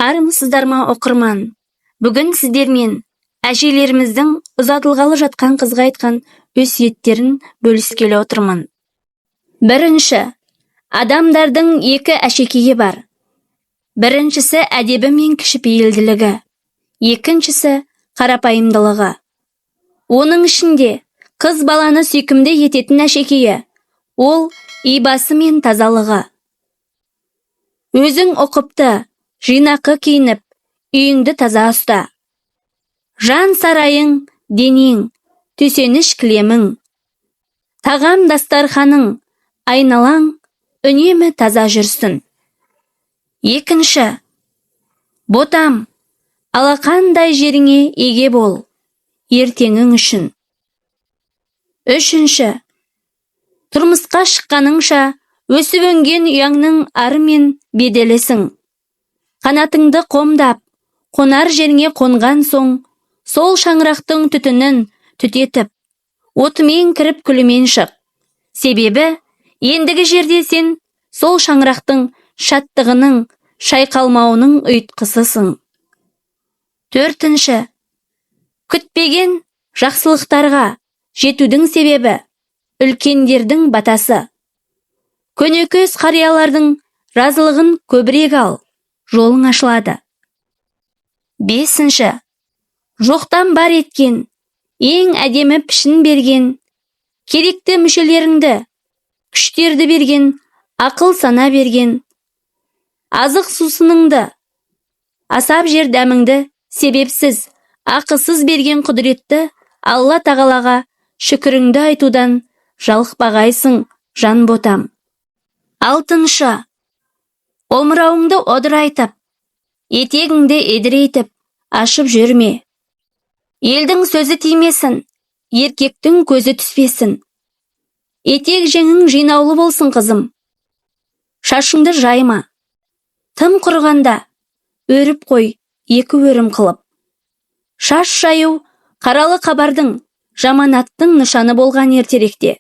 Армысыздар ма оқырман? Бүгін сіздермен әжелеріміздің ұзатылғалы жатқан қызға айтқан өсиеттерін бөліскелі отырмын. Бірінші, адамдардың екі әшекейі бар. Біріншісі әдебі мен кішіпейілділігі, екіншісі қарапайымдылығы. Оның ішінде қыз баланы сүйкімді ететін әшекейі, ол ибасы мен тазалығы. Өзің ұқыпты, жинақы киініп, үйіңді таза ұста. Жан сарайың, денең, төсеніш кілемің. Тағам дастарханың, айналаң үнемі таза жүрсін. Екінші, ботам, алақандай жеріңе еге бол, ертеңің үшін. Үшінші, тұрмысқа шыққаныңша өсіп өнген ұяңның ары мен беделісің. Қанатыңды қомдап, қонар жеріңе қонған соң, сол шаңырақтың түтінін түтетіп, отымен кіріп күлімен шық. Себебі, ендігі жерде сен сол шаңырақтың шаттығының, шайқалмауының ұйытқысысың. Төртінші, күтпеген жақсылықтарға жетудің себебі үлкендердің батасы. Көнекөз қариялардың разылығын көбірек ал, жолың ашылады. Бесінші, жоқтан бар еткен, ең әдемі пішін берген, керекті мүшелеріңді, күштерді берген, ақыл сана берген, азық сусыныңды, асап жер дәміңді себепсіз, ақысыз берген құдіретті Алла тағалаға шүкіріңді айтудан жалықпағайсың, жан ботам. Алтыншы, омырауыңды одырайтып, етегіңді едірейтіп, ашып жүрме. Елдің сөзі тимесін, еркектің көзі түспесін. Етек жеңің жинаулы болсын, қызым. Шашыңды жайма. Тым құрғанда, өріп қой, екі өрім қылып. Шаш жаю қаралы қабардың, жаманаттың нышаны болған ертеректе.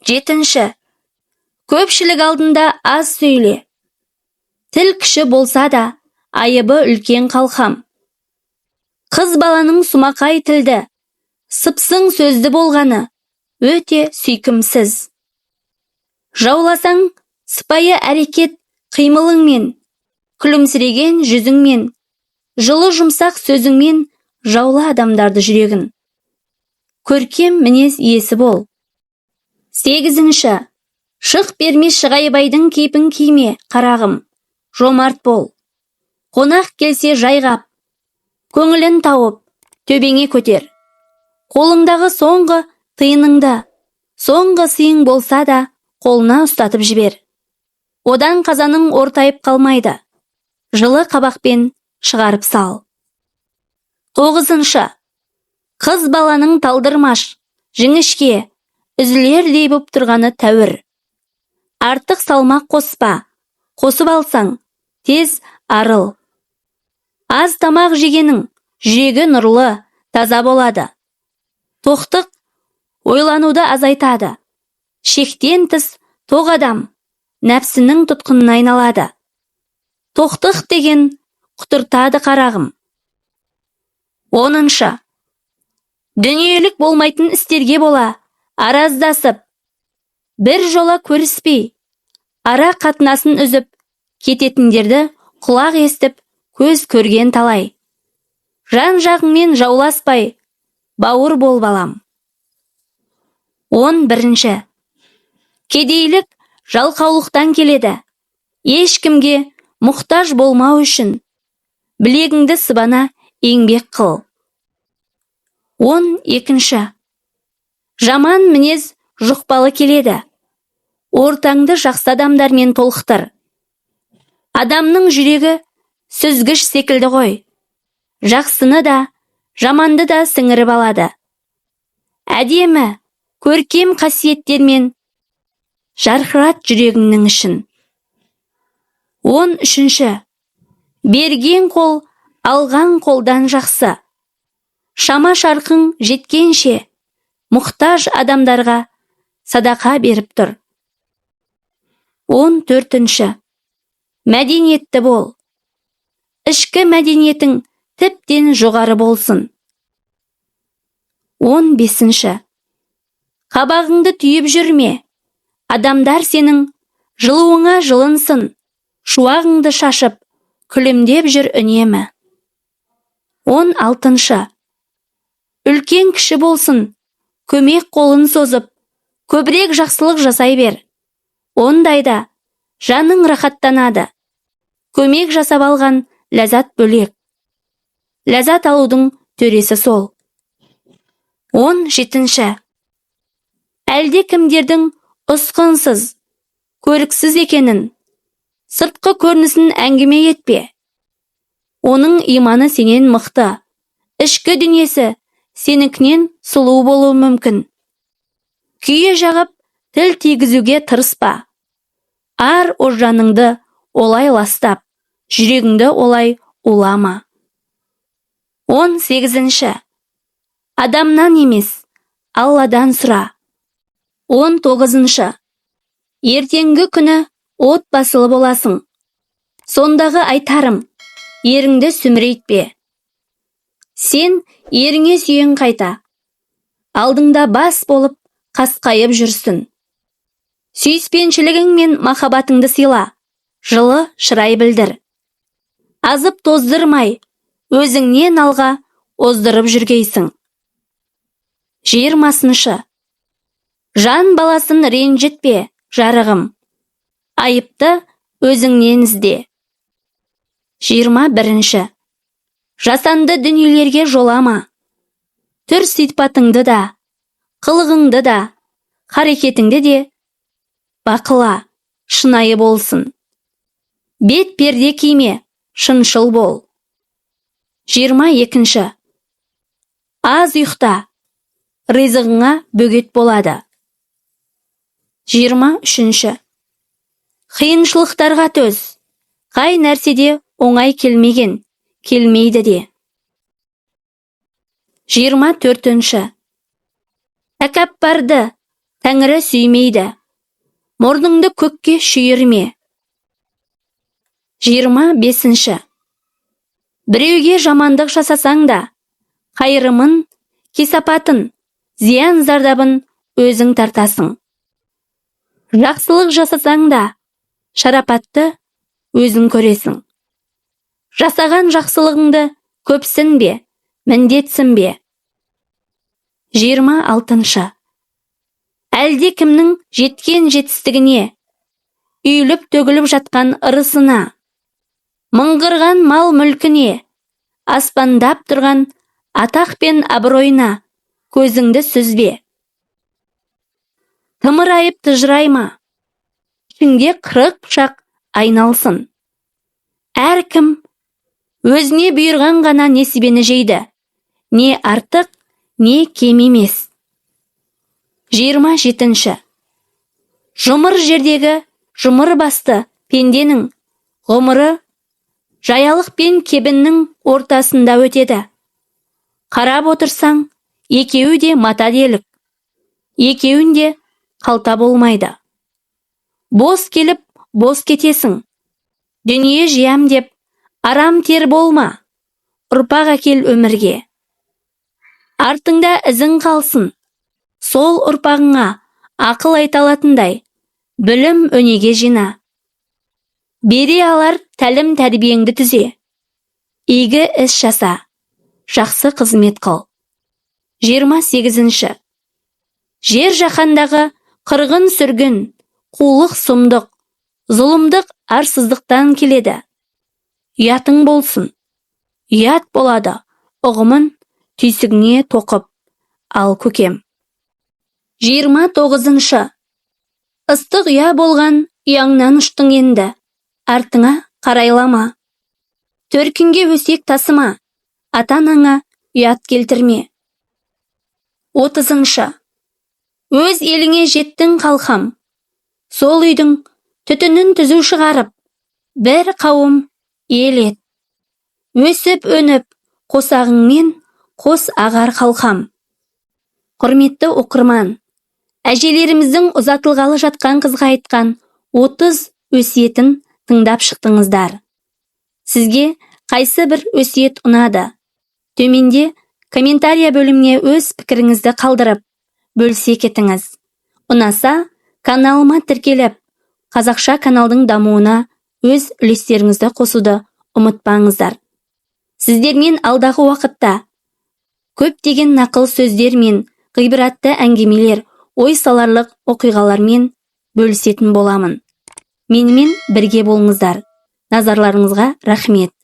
Жетінші, көпшілік алдында аз сөйле. Тіл кіші болса да, айыбы үлкен қалқам. Қыз баланың сумақай тілді, сыпсың сөзді болғаны, өте сүйкімсіз. Жауласаң, сыпайы әрекет қимылыңмен, күлімсіреген жүзіңмен, жылы жұмсақ сөзіңмен жаула адамдарды жүрегін. Көркем мінез иесі бол. Сегізінші, шық бермес шығайбайдың кейпін киме, қарағым, жомарт бол. Қонақ келсе жайғап, көңілін тауып, төбеңе көтер. Қолыңдағы соңғы тиыныңды, соңғы сыйың болса да, қолына ұстатып жібер. Одан қазаның ортайып қалмайды. Жылы қабақпен шығарып сал. Тоғызыншы, қыз баланың талдырмаш, жіңішке, үзілердей боп тұрғаны тәуір. Артық салмақ қоспа, қосып алсаң, тез арыл. Аз тамақ жегенің, жүрегі нұрлы, таза болады. Тоқтық ойлануды азайтады. Шектен тыс тоқ адам, нәпсінің тұтқынына айналады. Тоқтық деген құтыртады, қарағым. Оныншы, дүниелік болмайтын істерге бола, араздасып, бір жола көріспей, ара қатынасын үзіп, кететіндерді құлақ естіп, көз көрген талай. Жан жағыңмен жауласпай, бауыр бол балам. 11. Кедейлік жалқаулықтан келеді. Ешкімге мұқтаж болмау үшін білегіңді сыбана еңбек қыл. 12. Жаман мінез жұқпалы келеді. Ортаңды жақсы адамдармен толықтыр. Адамның жүрегі сүзгіш секілді ғой. Жақсыны да, жаманды да сіңіріп алады. Әдемі, көркем қасиеттермен жарқырат жүрегіңнің ішін. 13. Берген қол, алған қолдан жақсы. Шама шарқың жеткенше, мұқтаж адамдарға садақа беріп тұр. 14. Мәдениетті бол. ішкі мәдениетің тіптен жоғары болсын. 15. Қабағыңды түйіп жүрме. Адамдар сенің жылуыңа жылынсын, шуағыңды шашып, күлімдеп жүр үнемі. 16. Үлкен кіші болсын, көмек қолын созып, көбірек жақсылық жасай бер. Ондайда жаның рахаттанады. Көмек жасап алған ләззат бөлек. Ләззат алудың төресі сол. 17. Әлде кімдердің ұсқынсыз, көріксіз екенін, сыртқы көрінісін әңгіме етпе. Оның иманы сенен мықты, ішкі дүниесі сенікінен сұлу болуы мүмкін. Күйе жағып, тіл тигізуге тырыспа. Ар ожданыңды олай ластап, жүрегіңді олай улама. 18. Адамнан емес, Алладан сұра. 19. Ертеңгі күні отбасылы боласың. Сондағы айтарым, еріңді сүмірейтпе. Сен еріңе сүйен қайта. Алдыңда бас болып, қасқайып жүрсін. Сүйіспеншілігің мен махаббатыңды сыйла, жылы шырай білдір. Азып тоздырмай, өзіңнен алға оздырып жүргейсің. 20. Жан баласын ренжітпе, жарығым. Айыпты өзіңнен ізде. 21. Жасанды дүниелерге жолама. Түр сипатыңды да, қылығыңды да, харекетіңді де бақыла, шынайы болсын. Бет перде киме, шыншыл бол. 22. Аз ұйықта, ризығыңа бөгет болады. 23. Қиыншылықтарға төз, қай нәрседе оңай келмеген, келмейді де. 24. Тәкаппарды Тәңірі сүймейді, мұрныңды көкке шүйірме. 25. Біреуге жамандық жасасаң да, қайырымын, кесапатын, зиян зардабын өзің тартасың. Жақсылық жасасаң да, шарапатты өзің көресің. Жасаған жақсылығыңды көпсін бе, міндетсін бе. 26. Әлде кімнің жеткен жетістігіне, үйіліп төгіліп жатқан ырысына, мыңғырған мал мүлкіне, аспандап тұрған атақ пен абыройына көзіңді сүзбе. Тымырайып тыжырайма, ішіңде қырық пышақ айналсын. Әркім өзіне бұйырған ғана несібені жейді, не артық, не кем емес. 27. Жұмыр жердегі жұмыр басты пенденің ғұмыры жаялық пен кебіннің ортасында өтеді. Қарап отырсаң, екеуі де мата делік, екеуінде қалта болмайды. Бос келіп, бос кетесің. Дүние жиям деп, арам тер болма, ұрпақ әкел өмірге. Артыңда ізің қалсын, сол ұрпағыңа ақыл айталатындай, білім өнеге жина. Бере алар тәлім тәрбиеңді түзе. Игі іс жаса, жақсы қызмет қыл. 28. Жер жаһандағы қырғын сүргін, қулық сұмдық, зұлымдық арсыздықтан келеді. Ұятың болсын, ұят болады, ұғымын түйсігіңе тоқып, ал көкем. 29. Ыстық ұя болған ұяңнан ұштың енді, артыңа қарайлама. Төркінге өсек тасыма, ата-анаңа ұят келтірме. 30. Өз еліңе жеттің қалқам, сол үйдің түтінін түзу шығарып, бір қауым ел ет. Өсіп өніп, қосағыңмен қос ағар қалқам. Құрметті оқырман, әжелеріміздің ұзатылғалы жатқан қызға айтқан 30 өсиетін тыңдап шықтыңыздар. Сізге Қайсы бір өсиет ұнады? Төменде комментария бөліміне өз пікіріңізді қалдырып, бөлісе кетіңіз. Ұнаса, каналыма тіркеліп, қазақша каналдың дамуына өз үлестеріңізді қосуды ұмытпаңыздар. Сіздермен алдағы уақытта көптеген нақыл сөздер мен ғибратты әңгімелер, ой саларлық оқиғалармен бөлісетін боламын. Менімен бірге болыңыздар. Назарларыңызға рахмет.